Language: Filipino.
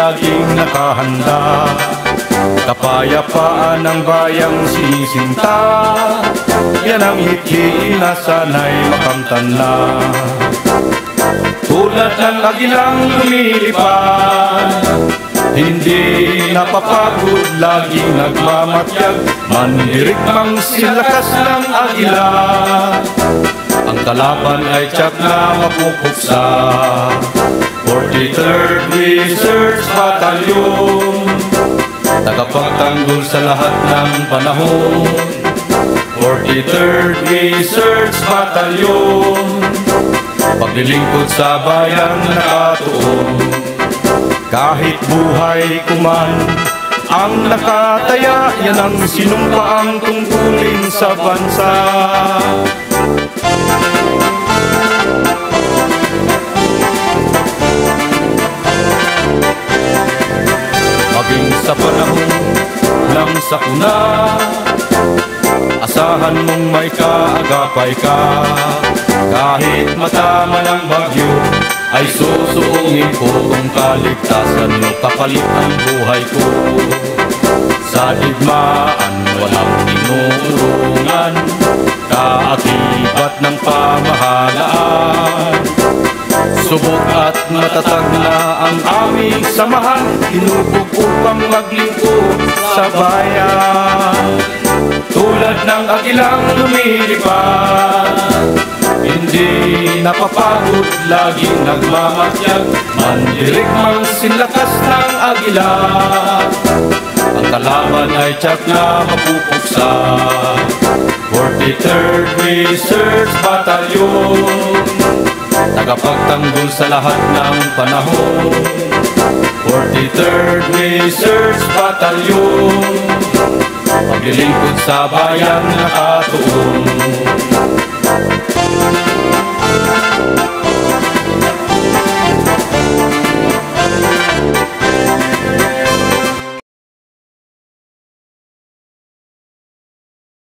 laging nakahanda. Kapayapaan ng bayang sinisinta, yan ang hikhiin na sana'y makamtan na. Tulad ng agilang lumilipad, hindi napapagod, laging nagmamatyag. Mandirigmang silakas ng agila, ang kalaban ay tiyak na mapupuksa. 43rd Research Battalion, tagapagtanggol sa lahat ng panahon. 43rd Research Battalion, paglilingkod sa bayan nakatuon. Kahit buhay kuman ang nakataya, yan ang sinumpaang tungkulin sa bansa. Maging sa panahon ng sakuna, asahan mong may kaagapay ka. Kahit matama ng bagyo, ay susuungin ko kung kaligtasan mo, kapalit ang buhay ko. Sa digmaan walang tinuturungan, kaakibat ng pamahalaan. Subok at matatag na ang aming samahan, hinubog upang maglingkod sa bayan. Tulad ng agilang lumilipad, hindi napapagod, laging nagmamatyag. Mandirigmang silakas ng agila, ang kalaban ay tiyak na mapupuksa. 43rd Research Battalion, tagapagtanggol sa lahat ng panahon. 43rd Research Battalion, paglilingkod sa bayan nakatuon.